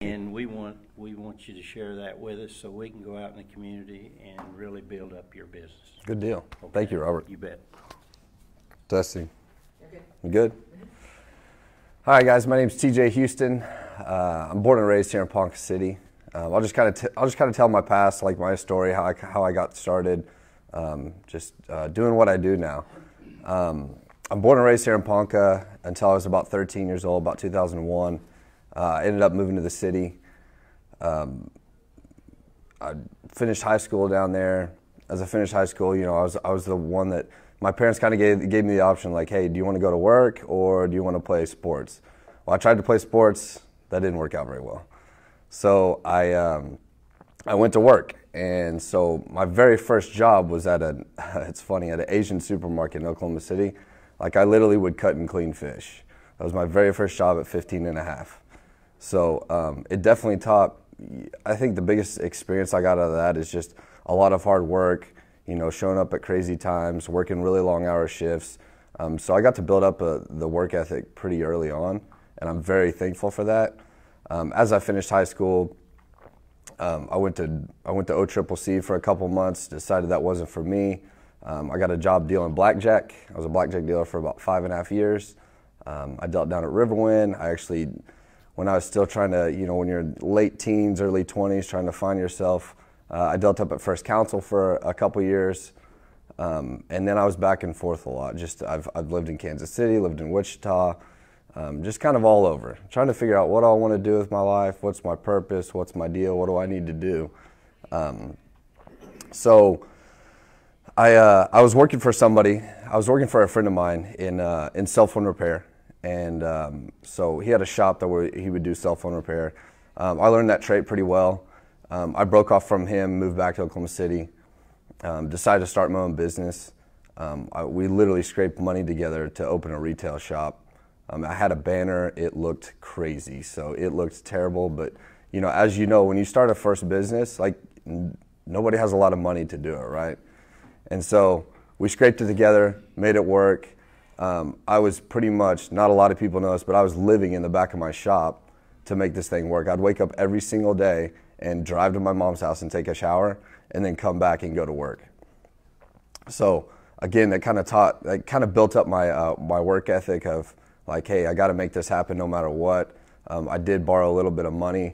And we want you to share that with us so we can go out in the community and really build up your business. Good deal. Okay. Thank you, Robert. You bet. Testing. You good? Hi guys, my name's TJ Houston. I'm born and raised here in Ponca City. I'll just kind of tell my past, like my story, how I got started, doing what I do now. I'm born and raised here in Ponca until I was about 13 years old, about 2001. I ended up moving to the city. I finished high school down there. As I finished high school, I was the one that my parents kind of gave me the option, like, hey, do you want to go to work or do you want to play sports? Well, I tried to play sports. That didn't work out very well. So I went to work. And so my very first job was at an Asian supermarket in Oklahoma City. Like, I literally would cut and clean fish. That was my very first job at 15 and a half. So it definitely taught, I think the biggest experience I got out of that is just a lot of hard work, showing up at crazy times, working really long hour shifts. So I got to build up the work ethic pretty early on, and I'm very thankful for that. As I finished high school, I went to OCCC for a couple months, decided that wasn't for me. I got a job dealing blackjack. I was a blackjack dealer for about 5.5 years. I dealt down at Riverwind. When I was still trying to, when you're late teens, early 20s, trying to find yourself, I dealt up at First Council for a couple years. And then I was back and forth a lot. I've lived in Kansas City, lived in Wichita, just kind of all over, trying to figure out what I want to do with my life, what's my purpose, what's my deal, what do I need to do. So I was working for somebody. I was working for a friend of mine in cell phone repair. And so he had a shop where he would do cell phone repair. I learned that trade pretty well. I broke off from him, moved back to Oklahoma City, decided to start my own business. We literally scraped money together to open a retail shop. I had a banner. It looked crazy, so it looked terrible. But as you know, when you start a first business, like nobody has a lot of money to do it, right? And so we scraped it together, made it work. I was pretty much, not a lot of people know this, but I was living in the back of my shop to make this thing work. I'd wake up every single day and drive to my mom's house and take a shower and then come back and go to work. So again, that kind of built up my work ethic of like, hey, I got to make this happen no matter what. I did borrow a little bit of money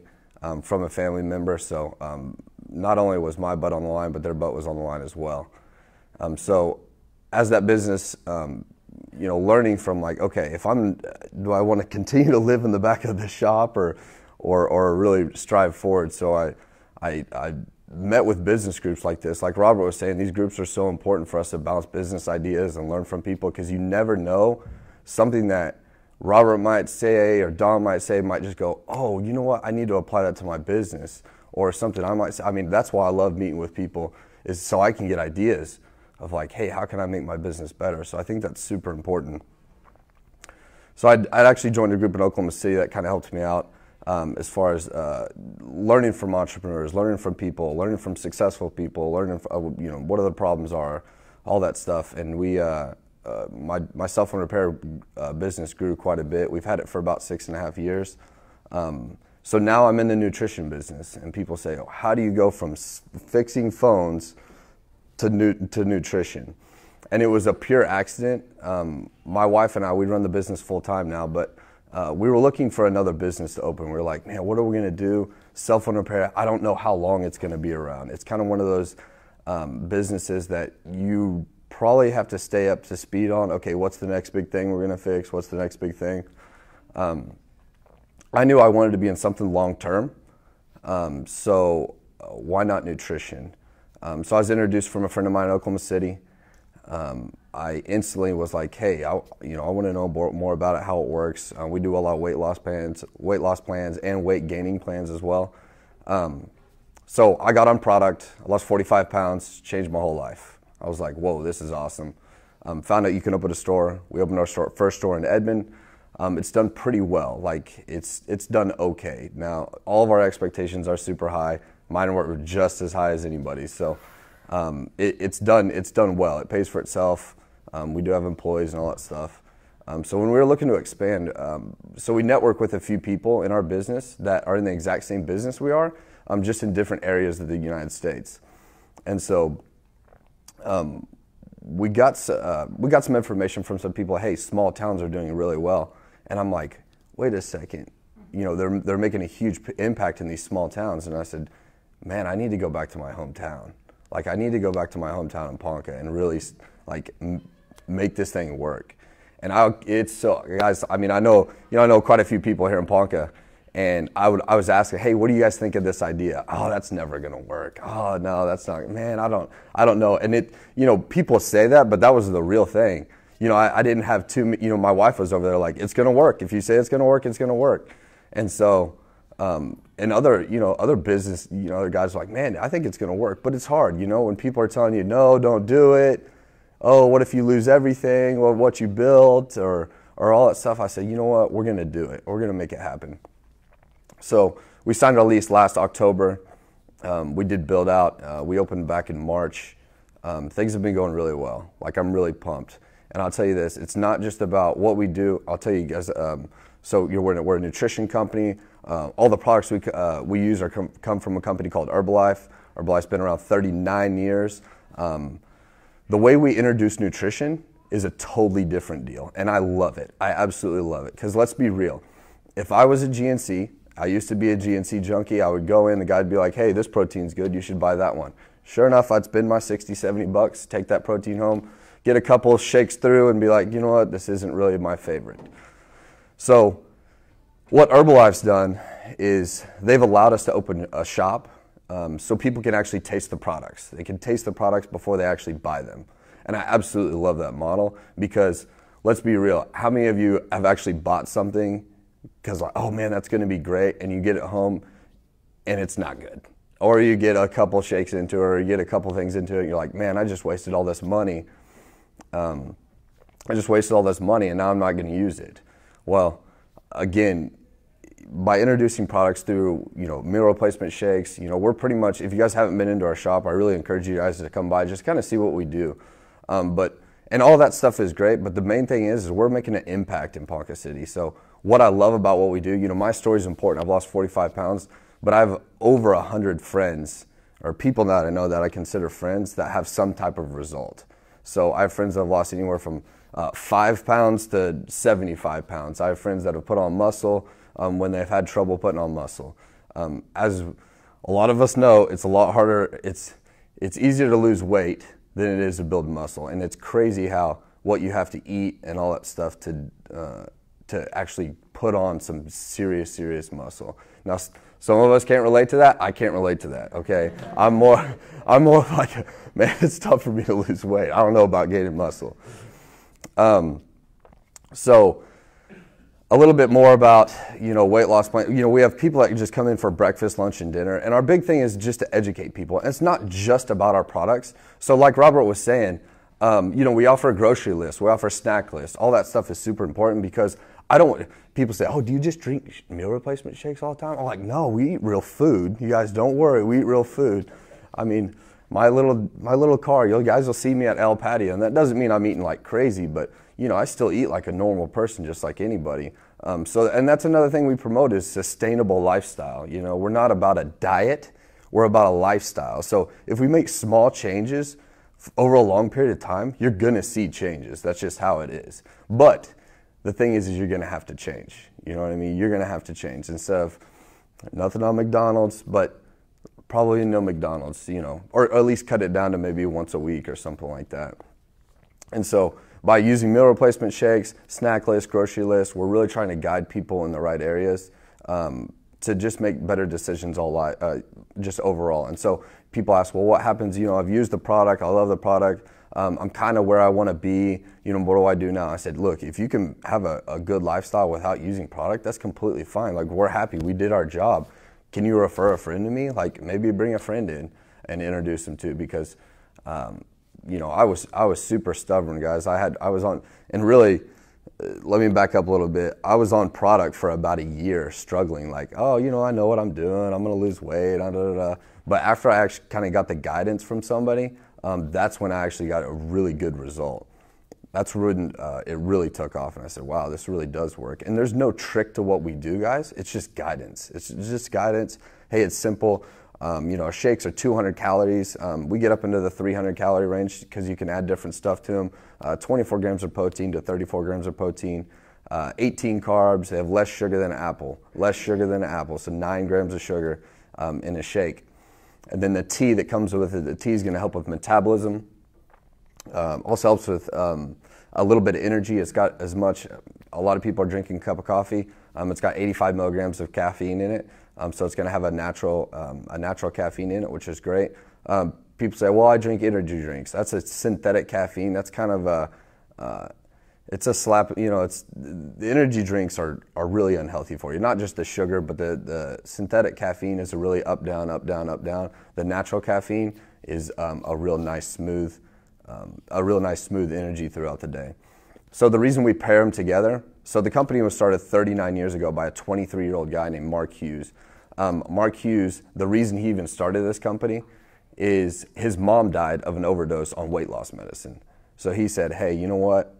from a family member. So not only was my butt on the line, but their butt was on the line as well. So as that business, learning from like, okay, do I want to continue to live in the back of the shop or really strive forward? So I met with business groups like this. Like Robert was saying, these groups are so important for us to bounce business ideas and learn from people, because you never know, something that Robert might say or Don might say might just go, oh, you know what, I need to apply that to my business, or something I might say. I mean, that's why I love meeting with people, is so I can get ideas of like, hey, how can I make my business better? So I think that's super important. So I'd actually joined a group in Oklahoma City that kind of helped me out as far as learning from entrepreneurs, learning from people, learning from successful people, learning from, what the problems are, all that stuff. And my cell phone repair business grew quite a bit. We've had it for about 6.5 years. So now I'm in the nutrition business, and people say, oh, how do you go from fixing phones to nutrition? And it was a pure accident. My wife and I, we run the business full time now, but we were looking for another business to open. We were like, man, what are we going to do? Cell phone repair, I don't know how long it's going to be around. It's kind of one of those businesses that you probably have to stay up to speed on. Okay, what's the next big thing we're going to fix? What's the next big thing? I knew I wanted to be in something long term. So why not nutrition? So I was introduced from a friend of mine in Oklahoma City. I instantly was like, hey, I want to know more about it, how it works. We do a lot of weight loss plans and weight gaining plans as well. So I got on product, I lost 45 pounds, changed my whole life. I was like, whoa, this is awesome. Found out you can open a store. We opened our first store in Edmond. It's done pretty well. Like it's done okay. Now, all of our expectations are super high. Mine were just as high as anybody's. So it's done well. It pays for itself. We do have employees and all that stuff. So when we were looking to expand, so we network with a few people in our business that are in the exact same business we are, just in different areas of the United States. And so we got some information from some people. Hey, small towns are doing really well, and I'm like, wait a second, you know, they're making a huge impact in these small towns. And I said, man, I need to go back to my hometown. Like, I need to go back to my hometown in Ponca and really like make this thing work. And it's so, guys, I mean, I know quite a few people here in Ponca, and I was asking, hey, what do you guys think of this idea? Oh, that's never gonna work. Oh, no, that's not, man, I don't know. And it, you know, people say that, but that was the real thing. You know, I didn't have my wife was over there like, it's gonna work. If you say it's gonna work, it's gonna work. And so, and other business, other guys are like, man, I think it's gonna work, but it's hard, when people are telling you, no, don't do it. Oh, what if you lose everything, or what you built, or all that stuff? I said, you know what, we're gonna do it. We're gonna make it happen. So we signed our lease last October. We did build out. We opened back in March. Things have been going really well. Like, I'm really pumped. And I'll tell you this, it's not just about what we do. I'll tell you guys, we're a nutrition company. All the products we use come from a company called Herbalife. Herbalife's been around 39 years. The way we introduce nutrition is a totally different deal, and I love it. I absolutely love it, because let's be real. If I was a GNC, I used to be a GNC junkie, I would go in, the guy'd be like, hey, this protein's good, you should buy that one. Sure enough, I'd spend my 60, 70 bucks, take that protein home, get a couple of shakes through, and be like, you know what, this isn't really my favorite. So what Herbalife's done is they've allowed us to open a shop so people can actually taste the products. They can taste the products before they actually buy them. And I absolutely love that model, because let's be real, how many of you have actually bought something because like, oh man, that's gonna be great, and you get it home and it's not good? Or you get a couple shakes into it, or you get a couple things into it, and you're like, man, I just wasted all this money. And now I'm not gonna use it. Well, again, by introducing products through, meal replacement shakes, we're pretty much, if you guys haven't been into our shop, I really encourage you guys to come by, just kind of see what we do. And all that stuff is great, but the main thing is we're making an impact in Ponca City. So what I love about what we do, my story is important. I've lost 45 pounds, but I have over 100 friends, or people that I know that I consider friends, that have some type of result. So I have friends that have lost anywhere from 5 pounds to 75 pounds. I have friends that have put on muscle when they've had trouble putting on muscle. As a lot of us know, it's a lot harder. It's easier to lose weight than it is to build muscle, and it's crazy how what you have to eat and all that stuff to actually put on some serious muscle. Now, some of us can't relate to that. I can't relate to that. Okay, I'm more like, man, it's tough for me to lose weight. I don't know about gaining muscle. So a little bit more about, weight loss plan. We have people that just come in for breakfast, lunch, and dinner. And our big thing is just to educate people. And it's not just about our products. So like Robert was saying, we offer a grocery list. We offer a snack list. All that stuff is super important, because people say, oh, do you just drink meal replacement shakes all the time? I'm like, no, we eat real food. You guys don't worry, we eat real food. I mean, my little car, you guys will see me at El Patio, and that doesn't mean I'm eating like crazy, but I still eat like a normal person, just like anybody. And that's another thing we promote, is sustainable lifestyle. We're not about a diet, we're about a lifestyle. So if we make small changes over a long period of time, you're gonna see changes. That's just how it is. But the thing is you're gonna have to change. You know what I mean? You're gonna have to change. Instead of nothing on McDonald's, but probably no McDonald's, or at least cut it down to maybe once a week or something like that. And so by using meal replacement shakes, snack list, grocery list, we're really trying to guide people in the right areas to just make better decisions just overall. And so people ask, well, what happens, I've used the product, I love the product, I'm kind of where I want to be, what do I do now? I said, look, if you can have a good lifestyle without using product, that's completely fine. Like, we're happy, we did our job. Can you refer a friend to me? Like, maybe bring a friend in and introduce them to, because I was super stubborn, guys. I was on, and really, let me back up a little bit. I was on product for about a year, struggling, like, oh, I know what I'm doing, I'm gonna lose weight, But after I actually kind of got the guidance from somebody, that's when I actually got a really good result. that's when it really took off, and I said, wow, this really does work. And there's no trick to what we do, guys. It's just guidance. It's just guidance. Hey, it's simple. You know, our shakes are 200 calories. We get up into the 300 calorie range because you can add different stuff to them. 24 grams of protein to 34 grams of protein. 18 carbs. They have less sugar than an apple. Less sugar than an apple, so 9 grams of sugar in a shake. And then the tea that comes with it, the tea is going to help with metabolism. Also helps with a little bit of energy. It's got as much, a lot of people are drinking a cup of coffee. It's got 85 milligrams of caffeine in it. So it's going to have a natural caffeine in it, which is great. People say, well, I drink energy drinks. That's a synthetic caffeine. That's kind of it's a slap, you know, the energy drinks are really unhealthy for you. Not just the sugar, but the synthetic caffeine is a really up, down, up, down, up, down. The natural caffeine is a real nice smooth energy throughout the day. So the reason we pair them together, so the company was started 39 years ago by a 23-year-old guy named Mark Hughes. Mark Hughes, the reason he even started this company is his mom died of an overdose on weight loss medicine. So he said, hey, you know what?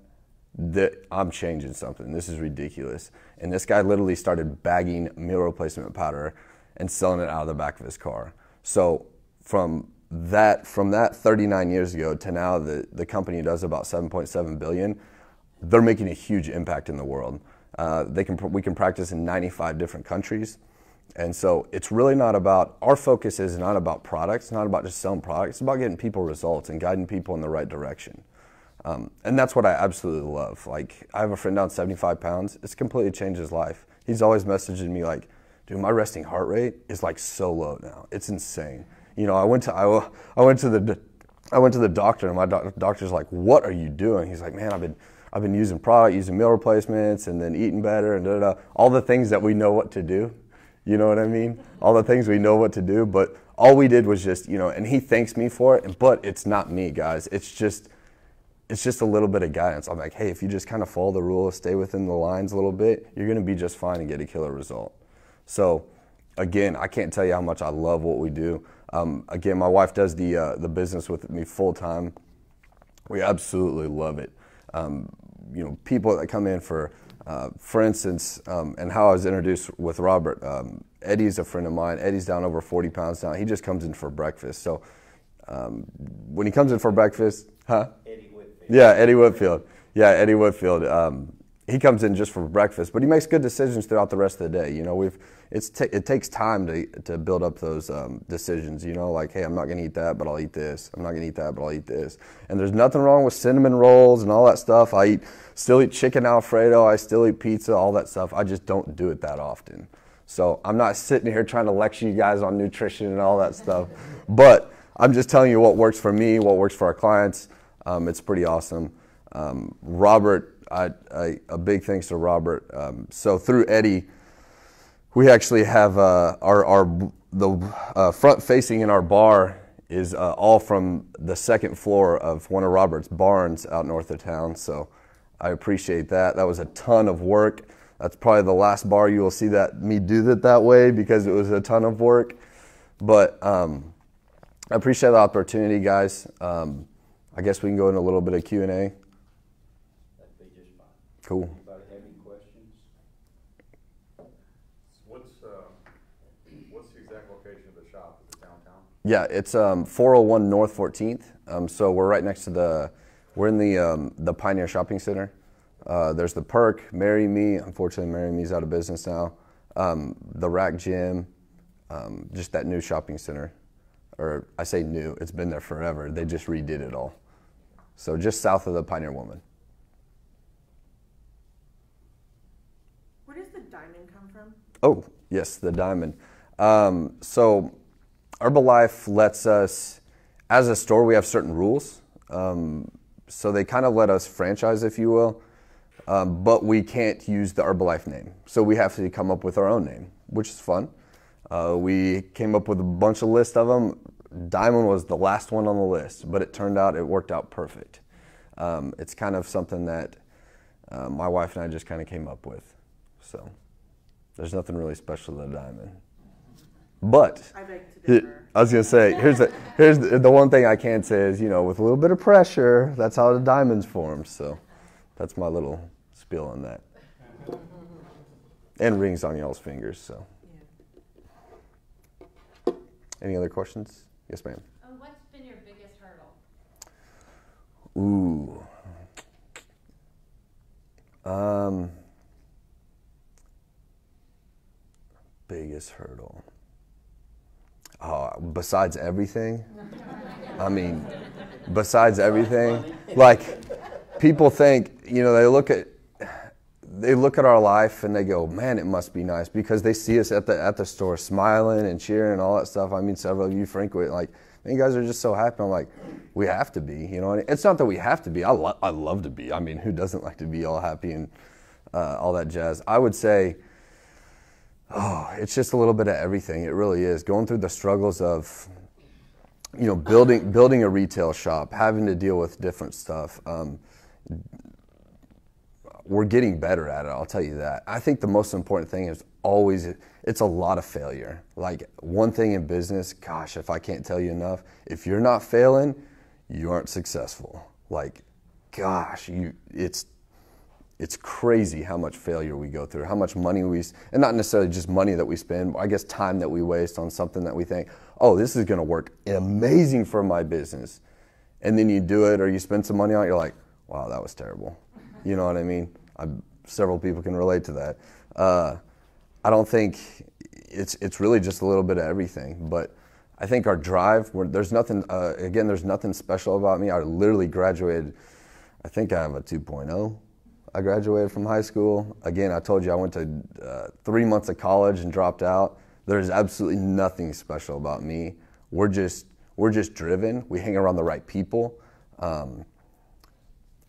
I'm changing something. This is ridiculous. And this guy literally started bagging meal replacement powder and selling it out of the back of his car. So from that 39 years ago to now, the company does about 7.7 billion. They're making a huge impact in the world. We can practice in 95 different countries. And so it's really not about, our focus is not about products, not about just selling products. It's about getting people results and guiding people in the right direction. And that's what I absolutely love. Like, I have a friend down 75 pounds. It's completely changed his life. He's always messaging me like, dude, my resting heart rate is like so low now. It's insane. You know, I went to the doctor, and my doctor's like, what are you doing? He's like, man, I've been using meal replacements, and then eating better, and da da da. All the things that we know what to do. You know what I mean? All the things we know what to do, but all we did was just, you know, and he thanks me for it, but it's not me, guys. It's just a little bit of guidance. I'm like, hey, if you just kind of follow the rules, stay within the lines a little bit, you're going to be just fine and get a killer result. So again, I can't tell you how much I love what we do. Again, my wife does the business with me full time. We absolutely love it. You know, people that come in for instance, and how I was introduced with Robert, Eddie's a friend of mine. Eddie's down over 40 pounds now. He just comes in for breakfast. So when he comes in for breakfast, Eddie Whitfield. Yeah, Eddie Whitfield. Yeah, Eddie Whitfield. He comes in just for breakfast, but he makes good decisions throughout the rest of the day. You know, it takes time to build up those decisions. You know, like, hey, I'm not going to eat that, but I'll eat this. I'm not going to eat that, but I'll eat this. And there's nothing wrong with cinnamon rolls and all that stuff. I still eat chicken Alfredo. I still eat pizza, all that stuff. I just don't do it that often. So I'm not sitting here trying to lecture you guys on nutrition and all that stuff, but I'm just telling you what works for me, what works for our clients. It's pretty awesome. Robert, a big thanks to Robert. So through Eddie, we actually have the front facing in our bar is all from the second floor of one of Robert's barns out north of town. So I appreciate that. That was a ton of work. That's probably the last bar you will see me do that way, because it was a ton of work. But I appreciate the opportunity, guys. I guess we can go into a little bit of Q&A. That'd be just fine. Cool. Anybody have any questions? What's the exact location of the shop? Is it downtown? Yeah, it's 401 North 14th. So we're right next to we're in the Pioneer Shopping Center. There's the Perk, Marry Me. Unfortunately, Marry Me's out of business now. The Rack Gym, just that new shopping center. Or I say new, it's been there forever. They just redid it all. So just south of the Pioneer Woman. Where does the diamond come from? Oh, yes, the diamond. So Herbalife lets us, as a store, we have certain rules. So they kind of let us franchise, if you will, but we can't use the Herbalife name. So we have to come up with our own name, which is fun. We came up with a bunch of lists of them. Diamond was the last one on the list, but it worked out perfect. It's kind of something that my wife and I just kind of came up with. So there's nothing really special to the diamond. But I beg to differ. I was gonna say, here's the one thing I can say is, with a little bit of pressure, that's how the diamonds form. So that's my little spiel on that. And rings on y'all's fingers. So, any other questions? Yes, ma'am. What's been your biggest hurdle? Ooh. Biggest hurdle. Besides everything? I mean, besides everything? Like, people think, they look at our life and they go, man, it must be nice, because they see us at the store smiling and cheering and all that stuff. I mean, several of you frequent, like, man, you guys are just so happy. I'm like, we have to be, It's not that we have to be. I love to be. I mean, who doesn't like to be all happy and all that jazz? I would say, it's just a little bit of everything. It really is. Going through the struggles of, building a retail shop, having to deal with different stuff. We're getting better at it, I'll tell you that. I think the most important thing is always, it's a lot of failure. Like, one thing in business, gosh, if I can't tell you enough, if you're not failing, you aren't successful. Like, gosh, it's crazy how much failure we go through, how much money and not necessarily just money that we spend, I guess time that we waste on something that we think, oh, this is gonna work amazing for my business. And then you do it, or you spend some money on it, you're like, wow, that was terrible. You know what I mean? Several people can relate to that. I don't think it's really just a little bit of everything, but I think our drive, there's nothing special about me. I literally graduated, I think I have a 2.0. I graduated from high school. Again, I told you I went to 3 months of college and dropped out. There's absolutely nothing special about me. We're just driven. We hang around the right people.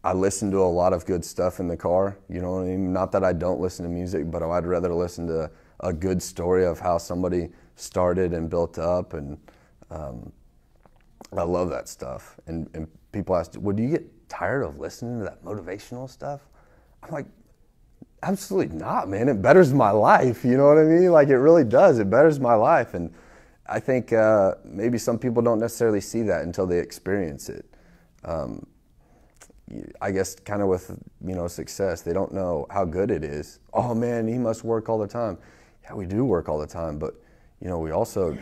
I listen to a lot of good stuff in the car, you know what I mean? Not that I don't listen to music, but I'd rather listen to a good story of how somebody started and built up, and I love that stuff. And people ask, well, do you get tired of listening to that motivational stuff? I'm like, absolutely not, man. It betters my life, you know what I mean? Like, it really does. It betters my life. And I think maybe some people don't necessarily see that until they experience it. I guess kind of with, success, they don't know how good it is. Oh man, he must work all the time. Yeah, we do work all the time, but we also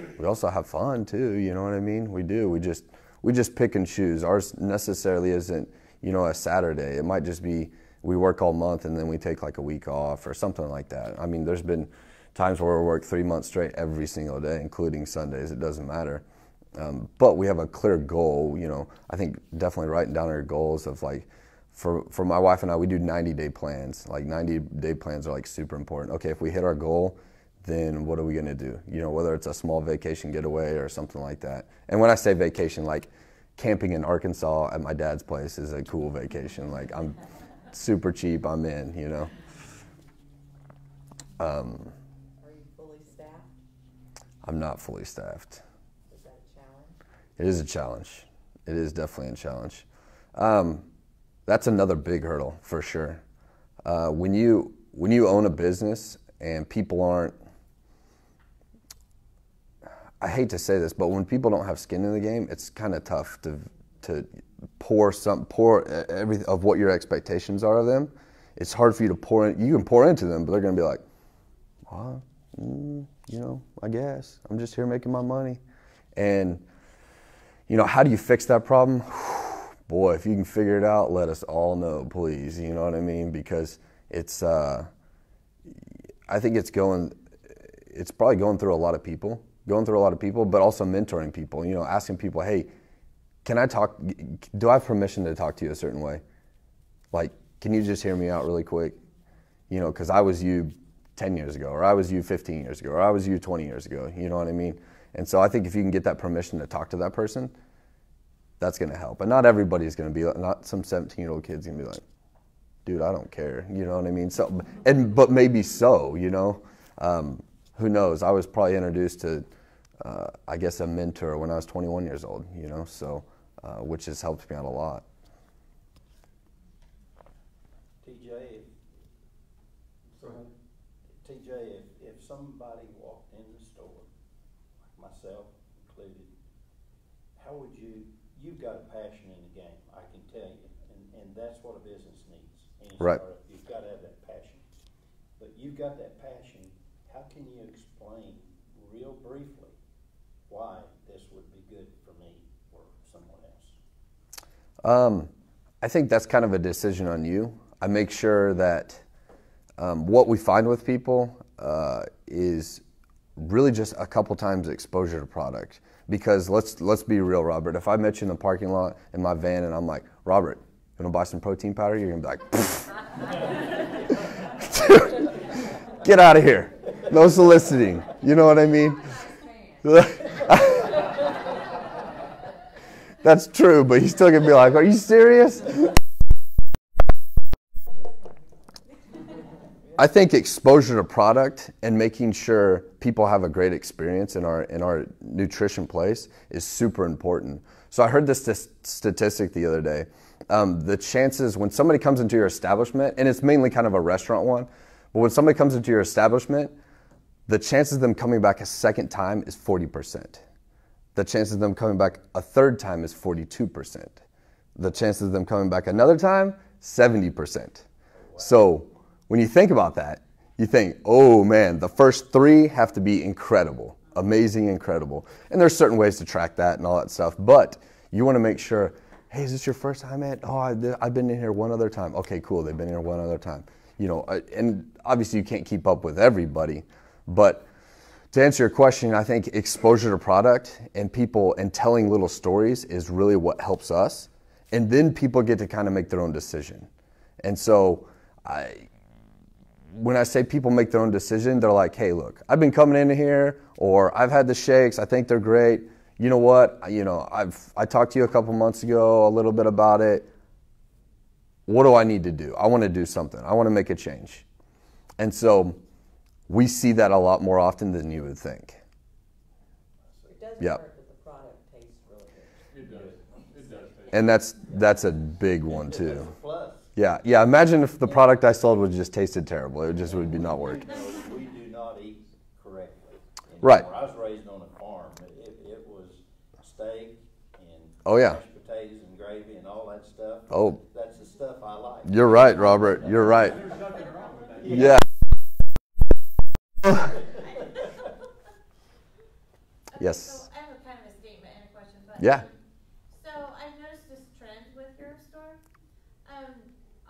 have fun too, you know what I mean? We do. We just pick and choose. Ours necessarily isn't, a Saturday. It might just be we work all month and then we take like a week off or something like that. I mean, there's been times where we work 3 months straight every single day, including Sundays. It doesn't matter. But we have a clear goal, I think definitely writing down our goals of like, for my wife and I, we do 90-day plans. Like 90-day plans are like super important. Okay, if we hit our goal, then what are we gonna do? Whether it's a small vacation getaway or something like that. And when I say vacation, like camping in Arkansas at my dad's place is a cool vacation. Like, I'm super cheap, I'm in, Are you fully staffed? I'm not fully staffed. Is that a challenge? It is a challenge. It is definitely a challenge. That's another big hurdle for sure. When you own a business and people aren't, I hate to say this, but when people don't have skin in the game, it's kind of tough to pour every of what your expectations are of them. It's hard for you to pour in. You can pour into them, but they're going to be like, well, I guess I'm just here making my money. And how do you fix that problem? Boy, if you can figure it out, let us all know, please. You know what I mean? Because it's, I think it's probably going through a lot of people, but also mentoring people, asking people, hey, do I have permission to talk to you a certain way? Like, can you just hear me out really quick? Because I was you 10 years ago, or I was you 15 years ago, or I was you 20 years ago, you know what I mean? And so I think if you can get that permission to talk to that person, that's going to help. And not everybody's going to be like, not some 17-year-old kid's going to be like, dude, I don't care, you know what I mean? So, but maybe so, who knows? I was probably introduced to, I guess, a mentor when I was 21 years old, so, which has helped me out a lot. TJ, if somebody walked in the store, like myself included, how would you've got a passion in the game, I can tell you, and that's what a business needs. Any Right. startup, you've got to have that passion. But you've got that passion, how can you explain real briefly why this would be good for me or someone else? I think that's kind of a decision on you. I make sure that what we find with people is really just a couple times exposure to product. Because let's be real, Robert. If I met you in the parking lot in my van and I'm like, Robert, you want to buy some protein powder? You're gonna be like, get out of here. No soliciting. You know what I mean? That's true, but he's still gonna be like, are you serious? I think exposure to product and making sure people have a great experience in our nutrition place is super important. So I heard this statistic the other day. The chances when somebody comes into your establishment, and it's mainly kind of a restaurant one, but when somebody comes into your establishment, the chances of them coming back a second time is 40%. The chances of them coming back a third time is 42%. The chances of them coming back another time, 70%. So when you think about that, you think, oh man, the first 3 have to be incredible, amazing, incredible. And there's certain ways to track that and all that stuff, but you want to make sure, hey, is this your first time at? Oh, I've been in here one other time. Okay, cool, they've been here one other time. You know, and obviously you can't keep up with everybody, but to answer your question, I think exposure to product and people and telling little stories is really what helps us. And then people get to kind of make their own decision. And so when I say people make their own decision, they're like, hey, look, I've been coming into here, or I've had the shakes, I think they're great. You know what? I talked to you a couple months ago a little bit about it. What do I need to do? I want to do something. I want to make a change. And so we see that a lot more often than you would think. It does Yep. hurt that the product tastes really good. It does. It does taste. And that's a big one too. Plus, Yeah. Imagine if the product I sold would just tasted terrible. It just would be not work. we do not eat correctly anymore. Right. I was raised on a farm. It was steak and Oh, yeah. mashed potatoes and gravy and all that stuff. Oh. That's the stuff I like. You're right, Robert. You're right. There's nothing wrong with that. Yeah. Yes. So I have a kind of a statement and a question, but Yeah. So I've noticed this trend with your store.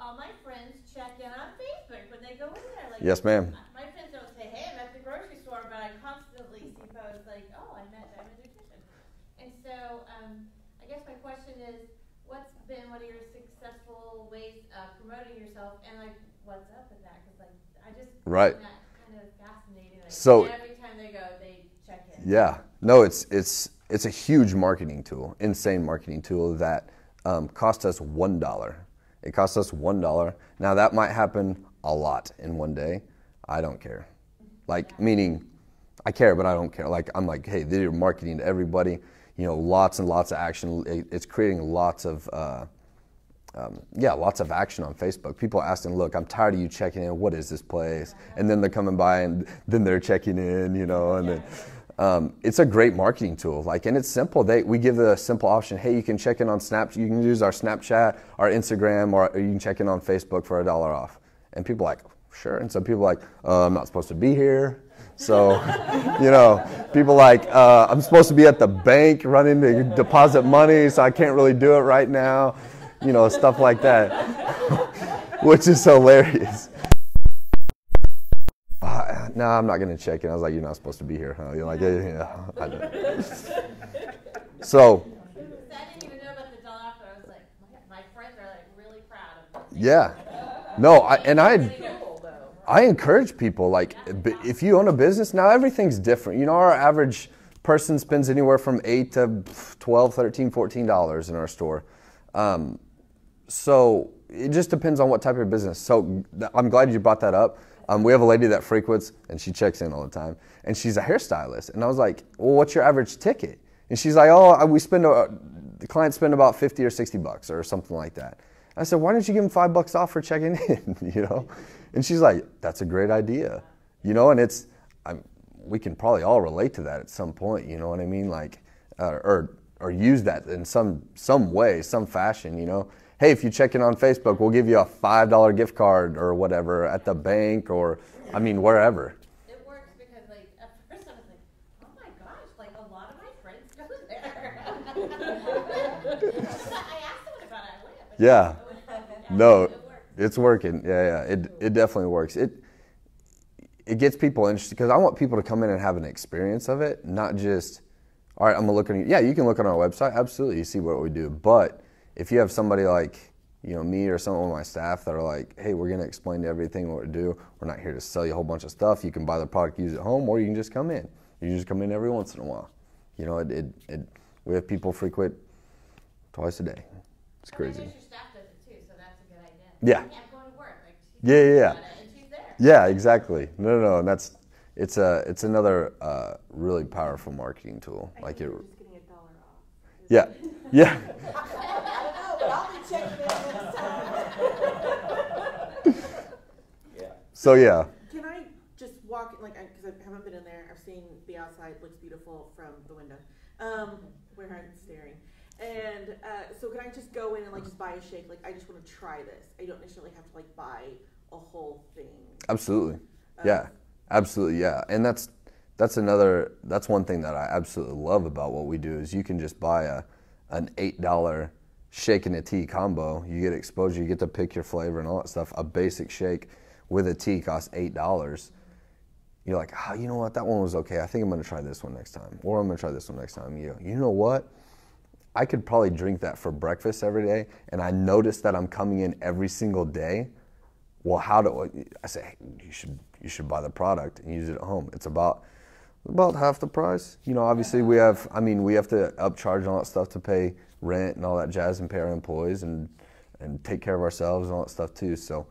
All my friends check in on Facebook when they go in there. Like, Yes, ma'am. My friends don't say, "Hey, I'm at the grocery store," but I constantly see posts like, "Oh, I'm at Diamond Nutrition." And so, I guess my question is, what's been one of your successful ways of promoting yourself, and like, what's up with that? Because like, I just Right. find that kind of fascinating. Like, So- every time they go, they check in. Yeah. No, it's a huge marketing tool, insane marketing tool that cost us $1. It costs us $1. Now that might happen a lot in one day. I don't care. Like, meaning I care, but I don't care. Like, I'm like, hey, they're marketing to everybody. You know, lots and lots of action. It's creating lots of lots of action on Facebook. People asking, look, I'm tired of you checking in. What is this place? And then they're coming by and then they're checking in, you know, and then it's a great marketing tool. Like, and it's simple. We give the simple option. Hey, you can check in on Snap. You can use our Snapchat, our Instagram, or you can check in on Facebook for $1 off. And people are like, sure. And some people are like, I'm not supposed to be here. So, you know, people like, I'm supposed to be at the bank running to deposit money, so I can't really do it right now. You know, stuff like that, which is hilarious. No, I'm not going to check in. I was like, you're not supposed to be here, huh? You're like, yeah, I know. So, I didn't even know about the dollar off, but I was like, my friends are like really proud of them. yeah. No, Cool, though. I encourage people, like, if you own a business, now everything's different. You know, our average person spends anywhere from $8 to $12, $13, $14 in our store. So it just depends on what type of business. So I'm glad you brought that up. We have a lady that frequents, and she checks in all the time, and she's a hairstylist. And I was like, well, what's your average ticket? And she's like, oh, the clients spend about $50 or $60 or something like that. I said, why don't you give them $5 off for checking in, you know? And she's like, that's a great idea, you know? And we can probably all relate to that at some point, you know what I mean? Like, or use that in some way, some fashion, you know. Hey, if you check in on Facebook, we'll give you a $5 gift card or whatever at the bank or, I mean, wherever. It works because, like, at first I was like, oh my gosh, like, a lot of my friends go there. I asked someone about it, I went, but Yeah. No, it works. it's working. Yeah. It definitely works. It gets people interested because I want people to come in and have an experience of it, not just, all right, I'm going to look at, yeah, you can look on our website. Absolutely. You see what we do. But if you have somebody like, you know, me or some of my staff that are like, hey, we're going to explain everything what we do. We're not here to sell you a whole bunch of stuff. You can buy the product, use it at home, or you can just come in. You just come in every once in a while. You know, we have people frequent twice a day. It's crazy. Your staff does it too, so that's a good idea. Yeah. I'm going to work. Like, Yeah. and she's there. Yeah, exactly. No, and it's another really powerful marketing tool. I Like think it. you're just getting $1 off. Yeah. I don't know, but I'll be checking in next time. Yeah. So yeah. Can I just walk, like, because I haven't been in there, I've seen the outside, looks beautiful from the window, where I'm staring. And so can I just go in and, like, just buy a shake? Like, I just want to try this. I don't necessarily have to, like, buy a whole thing. Absolutely. Yeah. Absolutely. Yeah. And that's one thing that I absolutely love about what we do is you can just buy an $8 shake and a tea combo. You get exposure, you get to pick your flavor and all that stuff. A basic shake with a tea costs $8. You're like, oh, you know what? That one was okay. I think I'm going to try this one next time. Or I'm going to try this one next time. You know what? I could probably drink that for breakfast every day, and I notice that I'm coming in every single day. Well, I say, hey, you should buy the product and use it at home. It's about half the price. You know, obviously we have to upcharge and all that stuff to pay rent and all that jazz and pay our employees and take care of ourselves and all that stuff too. So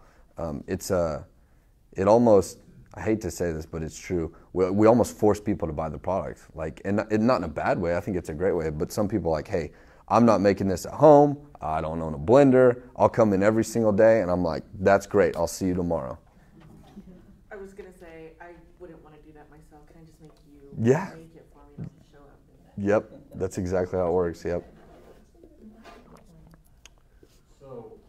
it almost, I hate to say this, but it's true. We almost force people to buy the product, like, and not in a bad way. I think it's a great way. But some people are like, hey, I'm not making this at home. I don't own a blender. I'll come in every single day, and I'm like, that's great. I'll see you tomorrow. I was going to say, I wouldn't want to do that myself. Can I just make you Yeah. make it for me? Don't show up. Yep, that's exactly how it works. Yep. So,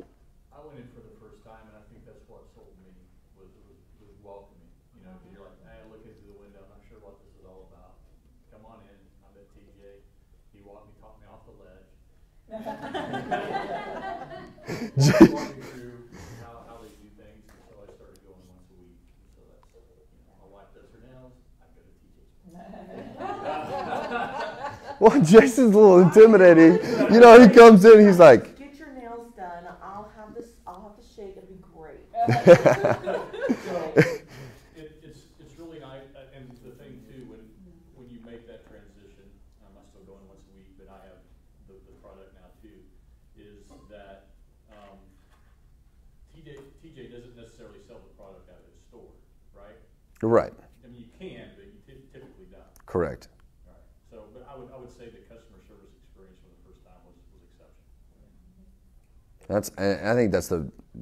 I went in for the first time, and I think that's what sold me, was welcoming. You know, 'cause you're like, hey, I look into the window, I'm not sure what this is all about. Come on in, I'm at TJ. He taught me off the ledge. Walk me through how they do things, and so I started going once a week. So that's, my wife does her nails, I go to TJ's. Well, Jason's a little intimidating. You know, he comes in, he's like, Get your nails done. I'll have the shake. It'll be great. So it's really nice, and the thing too, when you make that transition, I'm still going once a week, but I have the product now too, is that TJ doesn't necessarily sell the product out of his store, right? right, I mean, you can, but you typically don't. correct. All right. So, but I would say the customer service experience for the first time was exceptional. I think that's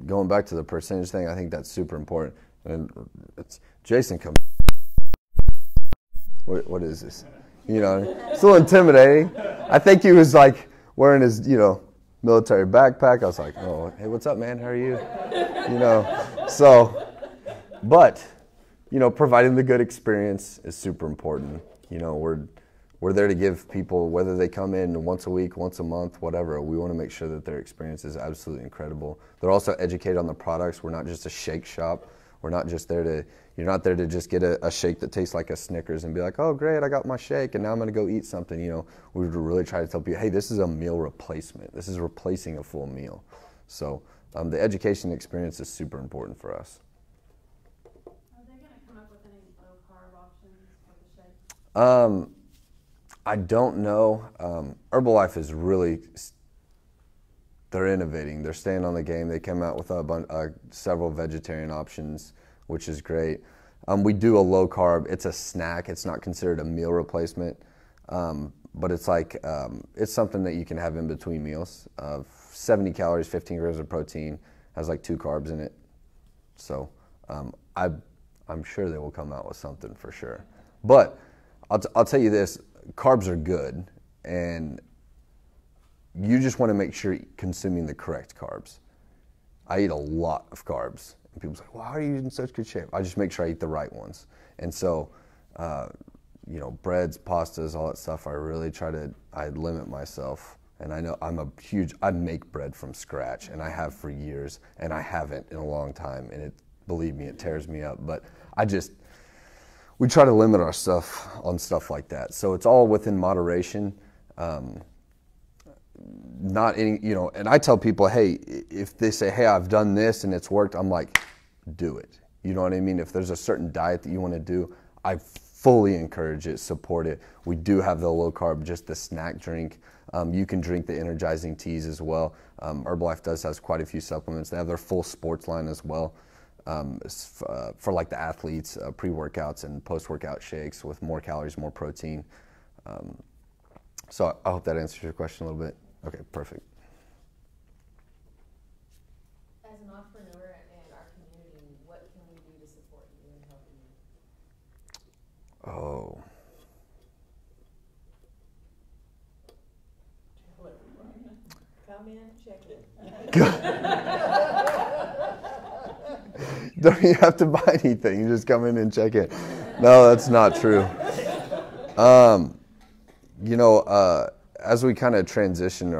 going back to the percentage thing. I think that's super important. And Jason comes. What is this? You know, it's a little intimidating. I think he was like wearing his, military backpack. I was like, oh, hey, what's up, man? How are you? So, but, providing the good experience is super important. We're there to give people, whether they come in once a week, once a month, whatever, we want to make sure that their experience is absolutely incredible. They're also educated on the products. We're not just a shake shop. We're not just you're not there to just get a shake that tastes like a Snickers and be like, oh, great, I got my shake, and now I'm going to go eat something. We really try to tell people, hey, this is a meal replacement. This is replacing a full meal. So the education experience is super important for us. Are they going to come up with any low-carb options for the shake? I don't know. Herbalife is really, they're innovating. They're staying on the game. They came out with several vegetarian options, which is great. We do a low carb. It's a snack. It's not considered a meal replacement, but it's like it's something that you can have in between meals. 70 calories, 15 grams of protein, has like 2 carbs in it. So I'm sure they will come out with something for sure. But I'll tell you this. Carbs are good, and you just want to make sure you're consuming the correct carbs. I eat a lot of carbs, and people's like, well, how are you in such good shape? I just make sure I eat the right ones. And so, you know, breads, pastas, all that stuff, I limit myself. And I know I make bread from scratch, and I have for years, and I haven't in a long time, and believe me, it tears me up. But we try to limit our stuff on stuff like that. So it's all within moderation. Not any, you know, and I tell people, hey, if they say, hey, I've done this and it's worked, I'm like, do it. You know what I mean? If there's a certain diet that you want to do, I fully encourage it, support it. We do have the low carb, just the snack drink. You can drink the energizing teas as well. Herbalife has quite a few supplements. They have their full sports line as well. For like the athletes, pre-workouts and post-workout shakes with more calories, more protein. So I hope that answers your question a little bit. Okay, perfect. As an entrepreneur in our community, what can we do to support you and help you? Oh. Come in, check in. Don't you have to buy anything? You just come in and check in. No, that's not true. You know, as we kind of transition,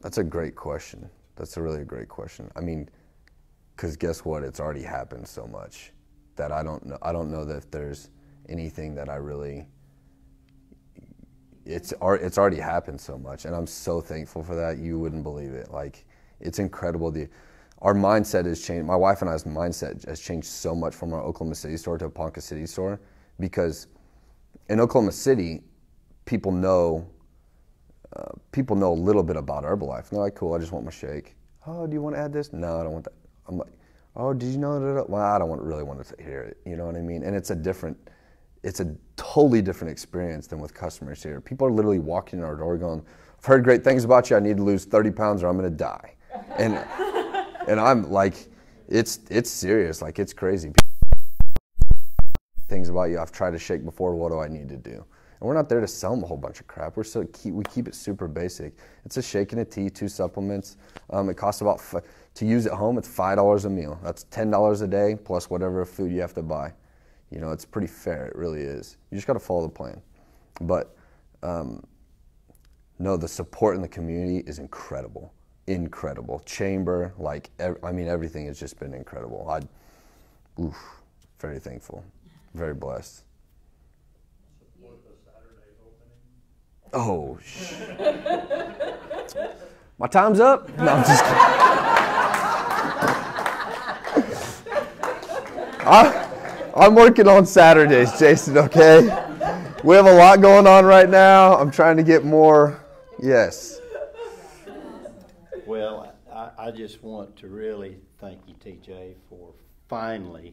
that's a great question. That's really a great question. I mean, because guess what? It's already happened so much that I don't know that if there's anything that I really. It's already happened so much, and I'm so thankful for that. You wouldn't believe it. Like, it's incredible. Our mindset has changed. My wife and I's mindset has changed so much from our Oklahoma City store to a Ponca City store, because in Oklahoma City, people know a little bit about Herbalife. And they're like, cool, I just want my shake. Oh, do you want to add this? No, I don't want that. I'm like, oh, did you know that? Well, I don't really want to hear it. You know what I mean? And it's a totally different experience than with customers here. People are literally walking in our door going, I've heard great things about you. I need to lose 30 pounds or I'm going to die. And I'm like, it's serious. Like, it's crazy. Things about you. I've tried a shake before. What do I need to do? And we're not there to sell them a whole bunch of crap. We keep it super basic. It's a shake and a tea, 2 supplements. It costs about, to use at home, it's $5 a meal. That's $10 a day plus whatever food you have to buy. You know, it's pretty fair. It really is. You just got to follow the plan. But no, the support in the community is incredible. Incredible. Chamber, like, everything has just been incredible. Very thankful. Very blessed. Support the Saturday opening. Oh, my time's up? No, I'm just kidding. I'm working on Saturdays, Jason, okay? We have a lot going on right now. I'm trying to get more. Yes. Well, I just want to really thank you, TJ, for finally